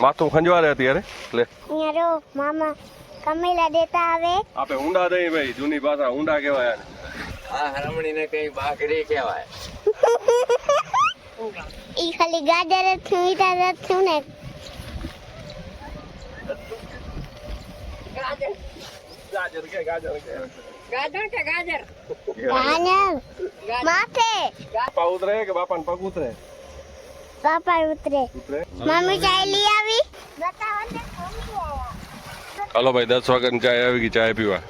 માથું ખંજવારે અત્યારે લે અહીંયા રો મામા કમેલા દેતા આવે આપે ઊંડા દઈ ભાઈ જૂની ભાષા ઊંડા કહેવાય આને. આ હરમણીને કઈ બાકરી કહેવાય. ઈ ખાલી ગાજર જ થયું ઈતા જ થયું ને ગાજર કે ગાજર કે ગાજર કે ગાજર ગાજર માથે બાપા ઉતરે કે બાપાને પગ ઉતરે પાપા ઉતરે ઉતરે મમ્મી ચાય લઈ આવી બતાવો ને હાલો ભાઈ 10 વાગ્યાની ચાય આવી ગઈ ચાય પીવા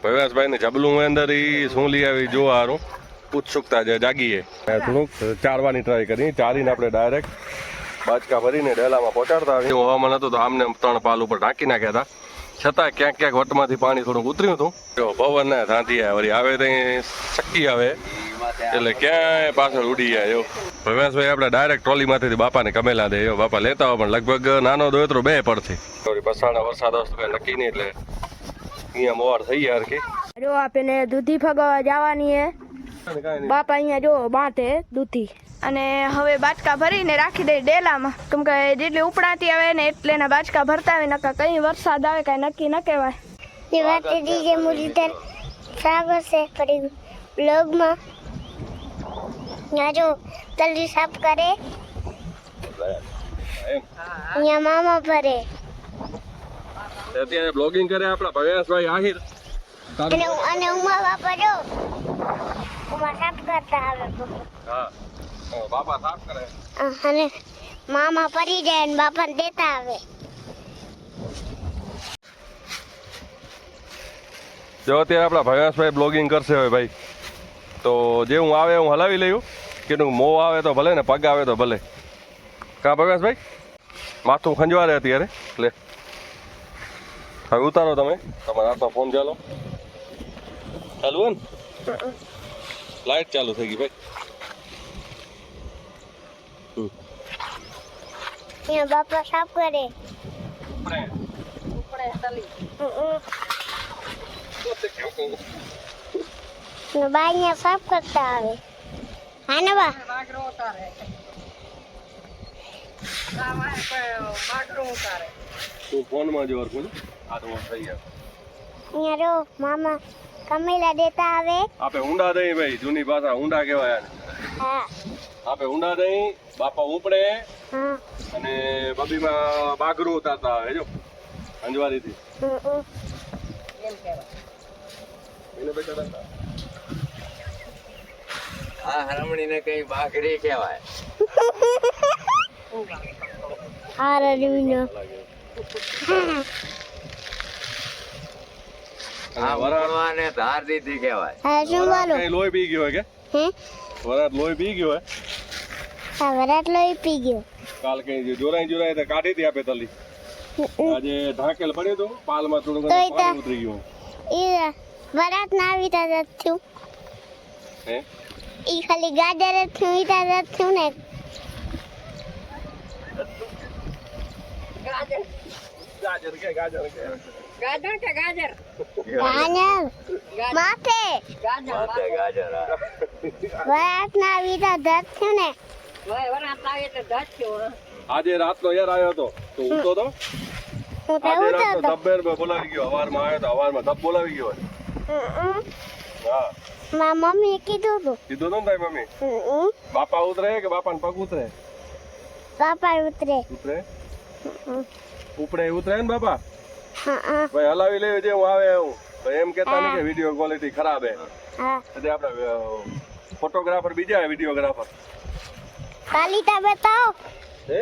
ભવ્યાસભાઈ ને જબલું અંદર ઈ શું લઈ આવી જોવા હારું ઉત્સુકતા છે જાગીએ થોડુંક ચારવાની ટ્રાય કરી ચારીને આપણે ડાયરેક્ટ બાચકા ભરીને ડેલામાં પહોંચાડતા આવી હવામાન હતું તો આમને 3 પાલ ઉપર ઢાંકી નાખ્યા હતા છતાં ક્યાંક ક્યાંક વટમાંથી પાણી થોડુંક ઉતર્યું હતું જો પવન ને થાંધી વળી આવે ત્યાં શક્કી આવે એટલે ક્યાંય પાછળ ઉડી જાય એવું ભવ્યાસભાઈ આપણે ડાયરેક્ટ ટ્રોલીમાંથી બાપાને કમેલા દે એવો બાપા લેતા હોય પણ લગભગ નાનો દોયત્રો 2 પડથી થોડી પસાણા વરસાદ વસ્તુ કઈ નક્કી નહીં એટલે અહીંયા મોવાર થઈ ગયા હરખી જો આપને દૂધી ફગાવા જવાની હે બાપા અહીંયા જો બાંધે દૂધી અને હવે બાચકા ભરીને રાખી દે ડેલામાં કેમ કે જેટલી ઉપડાતી આવે ને એટલે એના બાચકા ભરતા આવે નકા કઈ વરસાદ આવે કઈ નક્કી ન કહેવાય ये बात दीजिए मुझे इधर सागर से पड़ी ब्लॉग में यहाँ जो तली साफ करे यहाँ मामा भरे અત્યારે બ્લોગિંગ કરે આપણા ભવ્યાસભાઈ આહિર અને ઉમા બાપા જો ઉમા સાફ કરતા આવે હા બાપા સાફ કરે અને મામા પડી જાય ને બાપાને દેતા આવે જો અત્યારે આપણા ભવ્યાસભાઈ બ્લોગિંગ કરશે હવે ભાઈ તો જે હું આવે હું હલાવી લઉં કે મોં આવે તો ભલે ને પગ આવે તો ભલે કા ભવ્યાસભાઈ માથું ખંજવારે અત્યારે લે હવે ઉતારો તમે તમારા હાથમાં ફોન ચાલો ચાલુ હોય ને લાઈટ ચાલુ થઈ ગઈ ભાઈ यहाँ बापा साफ करे बाई यहाँ साफ करता आवे हाँ ना बा તું ફોનમાં જો અર્પણ આ તો થઈ ગયા यहाँ रो मामा कमेला देता आवे આપે ઊંડા દઈ ભાઈ જૂની ભાષા ઊંડા કહેવાય આને. हाँ આપે ઊંડા દઈ બાપા ઉપડે हाँ અને બબીમાં બાગરું ઉતારતા આવે જો અંજવારીથી એને બેટા આ હરમણીને કઈ બાકરી કહેવાય. हार अरविंदो આ વરાળવાને ધાર દીધી કહેવાય. हाँ सुन वालो કઈ લોહી પી ગયો હોય કે हैं વરાત લોહી પી ગયો હોય हाँ वरात लोई पी गयो કાલ કઈ જોરાઈ તો કાઢી દી આપે તલી આજે ઢાંકેલ પડ્યું હતું પાલમાં થોડું તો ઘણું પાણી ઉતરી ગયું ये वरात ना आवी ता थ्यू હે ई खाली गाजर જ થયું ઈતા જ થયું ને ગાજર ગાજર કે ગાજર કે ગાજર કે ગાજર ગાજર માથે માથે ગાજર હા. વરાત ના આવી તા જ થયું ને વરાત આવે એટલે ધચ્યો આજે રાતનો યાર આવ્યો હતો તો ઊંઘતો તો હું તો આજે ઉઠો રાતનો તો ધબ્બેર બોલાવી ગયો હવારમાં આવ્યો તો હવારમાં ધબ બોલાવી ગયો હોય. હા મારા મમ્મીએ કીધું હતું કીધું તો ને તારી મમ્મી બાપા ઉતરે કે બાપાને પગ ઉતરે પાપા ઉતરે ઉતરે ઉપડે ઉતરે ને બાપા હા ભાઈ હલાવી લેવી જે હું આવે હું ભાઈ એમ કેતા નહીં કે વિડીયો ક્વોલિટી ખરાબ હે હા એટલે આપણે ફોટોગ્રાફર બીજા વિડીયોગ્રાફર કાલિતા બતાવો હે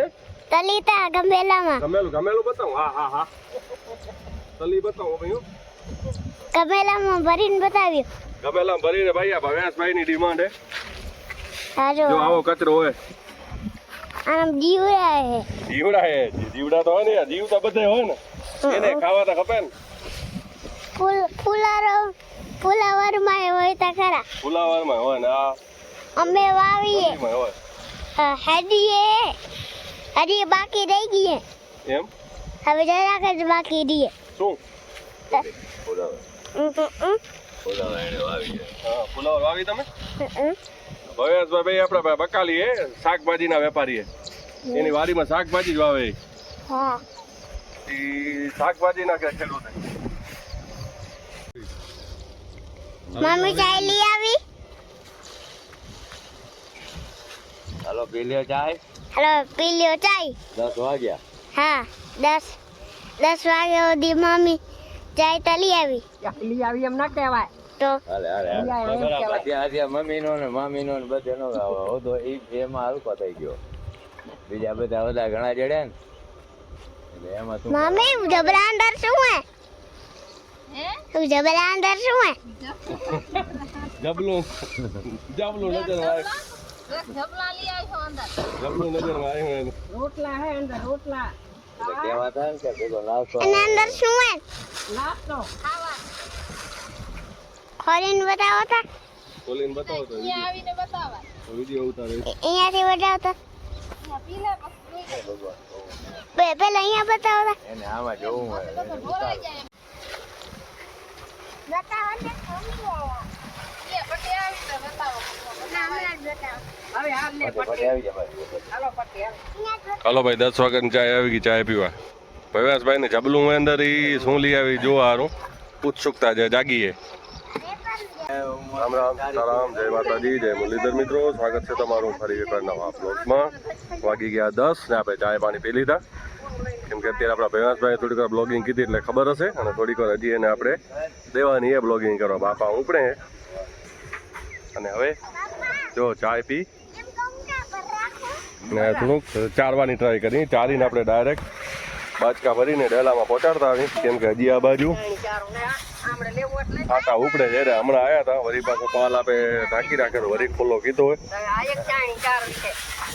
તલિતા ગમેલામાં ગમેલું બતાવું હા હા હા તલી બતાવો ભાઈ ગમેલામાં ભરીને બતાવ્યું ગમેલા ભરીને ભાઈ આ ભવ્યાસભાઈ ની ડિમાન્ડ હે સારો જો આવો કચરો હોય આમ જીવડા હે જીવડા હે જીવડા તો હોય ને યાર, જીવ તો બધે હોય ને એને ખાવા તો ખપે ને ફુલાવરમાં હોય તા ખરા ફુલાવરમાં હોય ને આ અમે વાવીએ હોય હજી બાકી રહી ગઈ હે એમ હવે જરાક જ બાકી રહીએ શું ફુલાવા એને વાવી છે. હા ફુલાવર વાવી તમે ભવ્યાસભાઈ આપણે બકાલી હે શાકભાજીના વેપારી હે એની વાડીમાં શાકભાજી જ વાવે હા ઈ શાકભાજી નાખે ખેડૂતે. મમ્મી ચાય લઈ આવી. હાલો પી લ્યો ચાય. હેલો પી લ્યો ચાય. 10 વાગ્યા. હા 10 વાગ્યા સુધી મમ્મી ચાય તો લઈ આવી. તો હાલે આજે મમ્મીનો ને મામીનો ને બધેનો હોતો એમાં હલકો થઈ ગયો. બીજા બધા ઘણા જડ્યા ને એટલે એમાં શું મમ્મી જબરા અંદર શું હે? જબરા અંદર શું હે? જબલું નજર આવે. જબલું નજર આવે. કહેવાતા ને કે પેલો નાસ્તો અને અંદર શું હે? ખોલીને બતાવો તો. ખોલીને બતાવો તો વિડીયો ઉતારે. અહીંયાથી બતાવો તો. પેલા અહીંયા બતાવો તો. એને આમાં જોવું હોય બતાવો ને આવી જાય. હાલો ભાઈ 10 વાગ્યાની ચાય આવી ગઈ. ચાય પીવા ભવ્યાસભાઈ ને જબલું હોય અંદર ઈ શું લઈ આવી જોવા હારું ઉત્સુકતા છે જાગીએ. રામ રામ સીતારામ, જય માતાજી, જય મુરલીધર મિત્રો, સ્વાગત છે તમારું ફરી એકવાર નવા બ્લોગમાં. વાગી ગયા 10 ને આપણે ચાય પાણી પી લીધા. કેમ કે અત્યારે આપણા ભવ્યાસભાઈ થોડીક વાર બ્લોગિંગ કીધી એટલે ખબર હશે, અને થોડીક વાર હજી એને આપણે દેવાની એ બ્લોગિંગ કરવા. બાપા ઉપડે અને હવે જો ચાય પી ને થોડુંક ચારવાની ટ્રાય કરી. ચારીને આપણે ડાયરેક્ટ બાચકા ભરીને ડેલામાં પહોંચાડતા આવી. કેમ કે હજી આ બાજુ આટા ઉપડે છે. હમણાં આવ્યા હતા, વરી પાછો પાલ આપે ઢાંકી રાખે તો વરી ખુલ્લો કીધો હોય.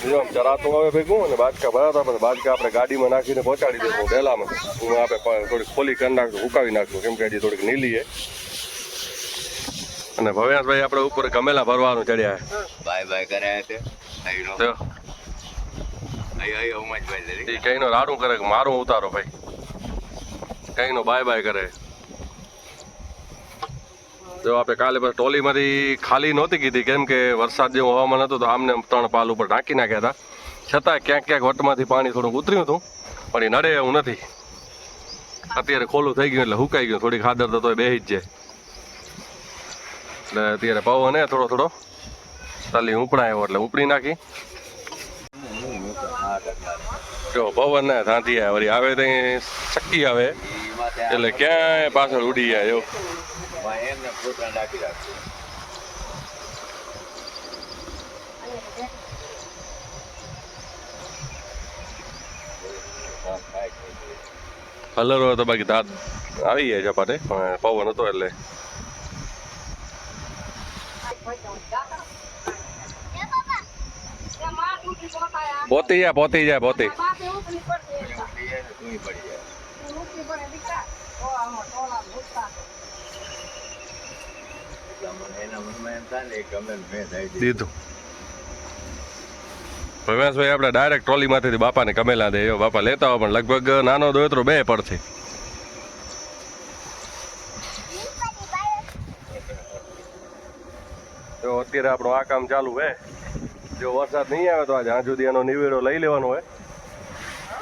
બીજો ચરાતું આવે ભેગું અને બાચકા ભરાતા પછી બાચકા આપણે ગાડીમાં નાખીને પહોંચાડી દઈશું ડેલામાં. હું આપણે થોડીક ખોલી કરી નાખશું, ઉકાવી નાખશું, કેમ કે હજી થોડીક નીલી છે. અને ભવ્યાસભાઈ આપણે ઉપર ગમેલા ભરવાનું ચડ્યા બાય બાય કર્યા છે. છે. ઉમજભાઈ કઈનો રાડું કરે કે મારું ઉતારો ભાઈ, કઈનો બાય બાય કરે. જો આપણે કાલે બસ ટોલીમાંથી ખાલી નહોતી કીધી, કેમ કે વરસાદ જેવું હવામાન હતું તો આમને 3 પાલ ઉપર ઢાંકી નાખ્યા હતા. છતાં ક્યાંક ક્યાંક વટમાંથી પાણી થોડુંક ઉતર્યું હતું, પણ એ નડે એવું નથી. અત્યારે ખોલું થઈ ગયું એટલે હુકાઈ ગયું. થોડીક હાદર તો તોય બેસી જ જાય. એટલે અત્યારે પવન હે થોડો થોડો તાલી ઉપડાયો એટલે ઉપડી નાખી. જો પવન ને થાંથી આવે વળી આવે તો શક્કી આવે એટલે ક્યાંય પાછળ ઉડી જાય. જો એમને પોતા નાખી રાખશું. કલર હોય તો બાકી ધાર આવી જાય ઝપાટે, પણ પવન હતો એટલે પોતી જાય પોતી જાય પોતી. દીધું ભવ્યાસભાઈ આપણે ડાયરેક્ટ ટ્રોલીમાંથી બાપાને કમેલા દે. જો બાપા લેતા હોય પણ લગભગ નાનો દોયત્રો 2 પડશે. જો અત્યારે આપણું આ કામ ચાલુ હે. જો વરસાદ નહીં આવે તો આજે હાં સુધી એનો નિવેડો લઈ લેવાનો હોય.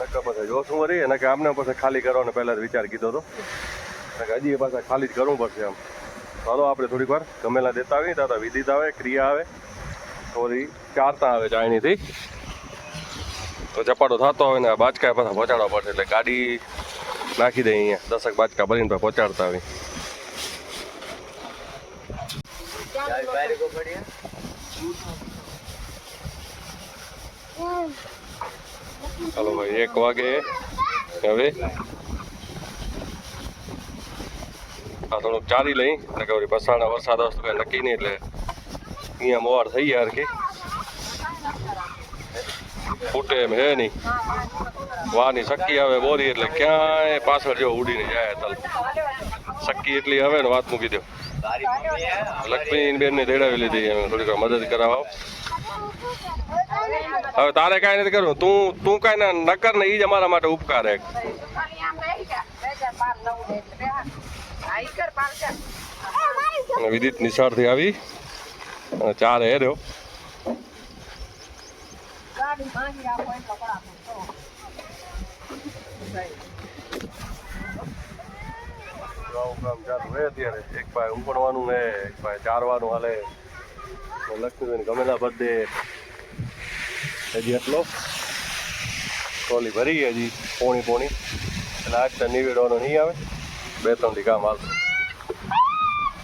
નકર પછી જોશું વળી એને કે આમને પછી ખાલી કરવાનો પહેલા જ વિચાર કીધો હતો. હજી પાછા ખાલી જ કરવું પડશે આમ. ચાલો આપણે થોડીક વાર ગમેલા દેતા આવીએ. દાદા વિદિત આવે, ક્રિયા આવે, થોડી ચારતા આવે ચાયણીથી તો ચપાટો થતો હોય ને બાચકા પાછા પહોંચાડવા પડશે. એટલે ગાડી નાખી દઈએ અહીંયા 10 બાચકા ભરીને પહોંચાડતા આવી. ચાલો ભાઈ 1 વાગે હવે આ થોડુંક ચારી લઈ ને કે પસાણા વરસાદ વસ્તુ કઈ નક્કી નહીં એટલે અહીંયા મોવાર થઈ ગયા હરખી. ફૂટે એમ હે નહીં. વાની સક્કી આવે બોરી એટલે ક્યાંય પાછળ જો ઉડીને જાય તલ. સક્કી એટલી આવે ને વાત મૂકી દો. લક્ષ્મી બેનને તેડાવી લીધી એમ થોડીક મદદ કરાવો. હવે તારે કાંઈ નથી કરવું, તું કાંઈ ના નકર ને એ જ અમારા માટે ઉપકાર હે. વિદિત નિશાળથી આવી અને 4 હે રહ્યો. આવું કામ ચાલુ હે અત્યારે. એક પાસે ઉપડવાનું ને એક પાસે ચારવાનું હાલે. લક્ષ્મીબેન ગમેલા બધે હજી એટલો ટ્રોલી ભરી ગઈ હજી પોણી એટલે આજ તો નિવેડવાનો નહીં આવે. 2-3 દી કામ હાલશે.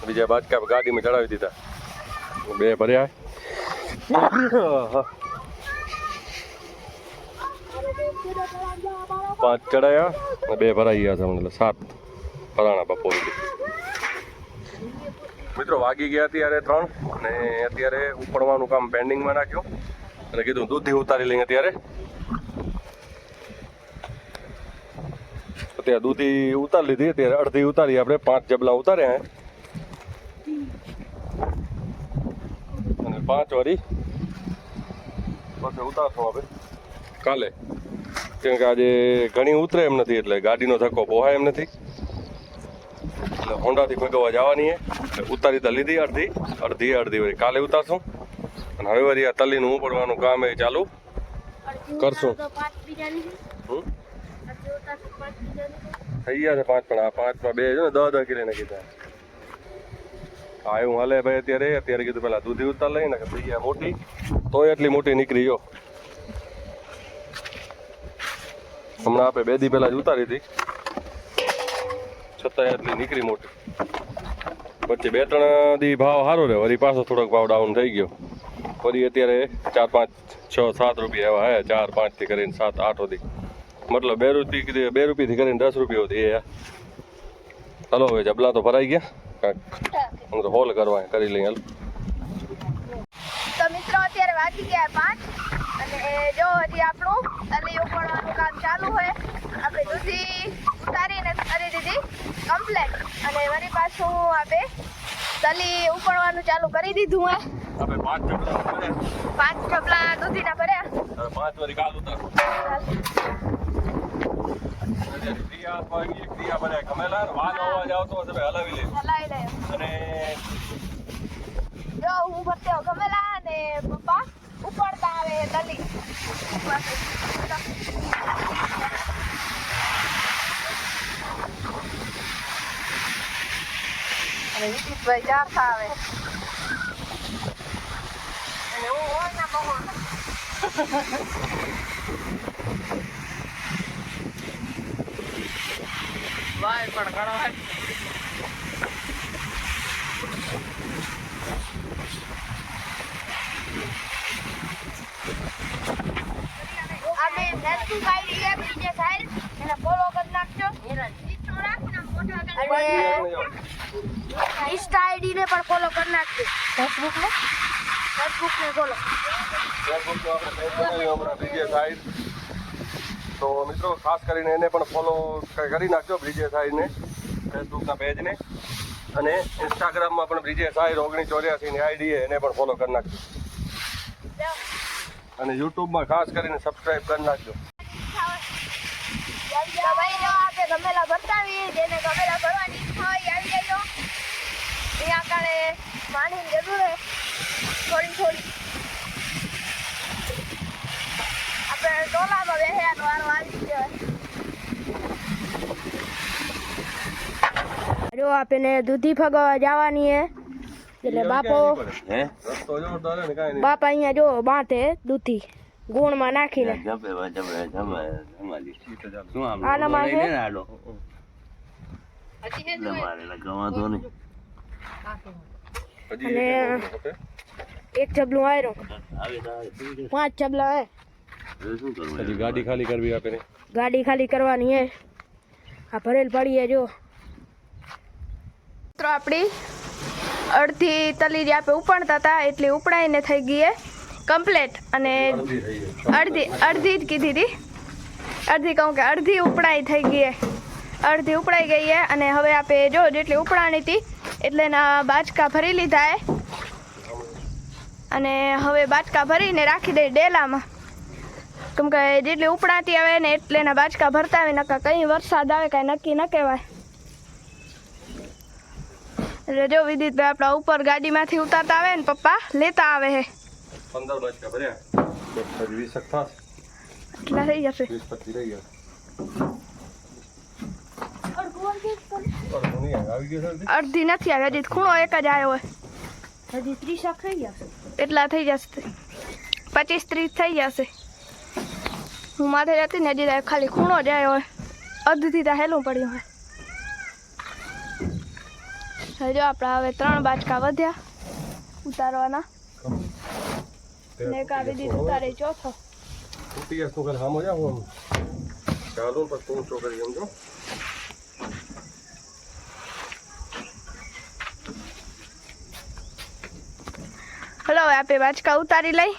બીજા બાજકા ગાડીમાં ચડાવી દીધા. 2 ભર્યા 5 ચડાયા અને 2 ભરાઈ ગયા છે એટલે 7 ભરાણા બપોરે. મિત્રો વાગી ગયા અત્યારે 3 અને અત્યારે ઉપડવાનું કામ પેન્ડિંગમાં નાખ્યું અને કીધું દૂધી ઉતારી લઈએ. અત્યારે દૂધી ઉતારી લીધી. અત્યારે અડધી ઉતારી આપણે 5 જબલા ઉતાર્યા અને 5 વાળી પછી ઉતારશું આપણે કાલે. કેમ કે આજે ઘણી ઉતરે એમ નથી એટલે ગાડીનો ધક્કો પોહાય એમ નથી એટલે હોન્ડાથી ભગવવા જવાની એટલે ઉતારી તો લીધી અડધી વળી કાલે ઉતારશું. અને હવે વળી આ તલીનું ઉપડવાનું કામ એ ચાલુ કરશું. થઈ ગયા છે 5 પણ આ 5માં 2 છે ને 10 કિલો ને કીધા. હા એવું હાલે ભાઈ. અત્યારે કીધું પેલા દૂધી ઉતાર લઈ ને થઈ ગયા મોટી તોય એટલી મોટી નીકળી ગયો. હમણાં આપણે 2 દી પહેલા જ ઉતારી હતી છતાંય એટલી નીકળી મોટી. પછી 2-3 દી ભાવ સારો રહ્યો વળી પાછો થોડોક ભાવ ડાઉન થઈ ગયો. ફરી અત્યારે 4, 5, 6, 7 રૂપિયા એવા હે. 4, 5 થી કરીને 7, 8 સુધી મતલબ 2 રૂપિયાથી કરીને 10 રૂપિયા હતી એ. ચાલો હવે જબલા તો ભરાઈ ગયા કાંઈક તો હોલ કરવા કરી લઈએ. તો મિત્રો અત્યારે વાગી ગયા 5 અને જો હજી આપણું તલી ઉપાડવાનું કામ ચાલુ હોય. આપણે દૂધી ઉતારીને કરી દીધી કમ્પ્લેટ અને વળી પાછું આપણે તલી ઉપાડવાનું ચાલુ કરી દીધું હે. આપણે 5 જબલા દૂધીના ભર્યા. 5 વાળી કાલ ઉતાર અવાજ આવતો હશે હલાવી લે હલાવી લે અને જો હું ભરતે ગમેલા અને પપ્પા ઉપાડતા આવે તલી. અને વિકિતભાઈ ચારતા આવે અને હું હોય ના બહુ ભાઈ પણ ઘણો હે. આપણે ફેસબુક આઈડી છે બીજે સાઈડ એને ફોલો કરી નાખજો. અને ઇન્સ્ટા આઈડી ને પણ ફોલો કરી નાખજો. ફેસબુક ને ફોલો. તો મિત્રો ખાસ કરીને એને પણ ફોલો કરી નાખજો બ્રિજેશ આહિરને ફેસબુકના પેજને અને ઇન્સ્ટાગ્રામમાં પણ બ્રિજેશ આહિર 1984 ની આઈડી એને પણ ફોલો કરી નાખજો અને યુટ્યુબમાં ખાસ કરીને સબસ્ક્રાઇબ કરી નાખજો. તો ભાઈ જો આપણે ગમેલા ભરતાવીએ જેને ગમેલા ભરવાની ઈચ્છા હોય આવી જજો. અહીંયા કાલે પાણીની જરૂર છે થોડી. આપણે ટોલામાં બેહ્યાનો વારો આવી ગયો. જો આપણે દૂધી ફગાવા જવાની હે એટલે બાપો રસ્તો જોરદાર હે ને કાંઈ નહીં. બાપા અહીંયા જો બાંધે દૂધી ગુણમાં નાખીને. આનામાં છે અને એક જબલું આયરો 5 જબલા હે. હજી ગાડી ખાલી કરવી આપણે. ગાડી ખાલી કરવાની હે. આ ભરેલ પડી હે જો. મિત્રો આપણી અડધી તલી જે આપણે ઉપાડતા હતા એટલી ઉપડાઈને થઈ ગઈ હે કમ્પ્લેટ. અને અડધી જ કીધી હતી. અડધી કહું કે અડધી ઉપડાઈ થઈ ગઈ હે. અડધી ઉપડાઈ ગઈ હે અને હવે આપણે જો જેટલી ઉપડાણી હતી એટલે એના બાચકા ભરી લીધા હે અને હવે બાચકા ભરીને રાખી દઈ ડેલામાં. કેમ કે જેટલી ઉપડાતી આવે ને એટલે એના બાચકા ભરતા આવે નકા કઈ વરસાદ આવે કાંઈ નક્કી ન કહેવાય. એટલે જો વિદિતભાઈ આપણા ઉપર ગાડીમાંથી ઉતારતા આવે ને પપ્પા લેતા આવે હે. 15 બાજકા ભર્યા. 20 થશે. એટલા થઈ જશે. 20-25 રહી ગયા. નહીં આવે. આવી ગયો છે અડધી નથી આવી, હજી ખૂણો એક જ આવ્યો હોય. હજી 30 થઈ જશે, એટલા થઈ જશે, 25-30 થઈ જશે. હું માથે જતી ને હજી ખાલી ખૂણો જ આવ્યો હોય, અડધી તો હેલું પડ્યું હોય. જો આપણા હવે 3 બાચકા વધ્યા ઉતારવાના, ને એક આવી દીધું ઉતારે ચોથો. તૂટી ગયા તું કાલે સામો જાવ હું ચાલો પછી તું ચોકડી સમજો. હલો હવે આપણે બાચકા ઉતારી લઈ.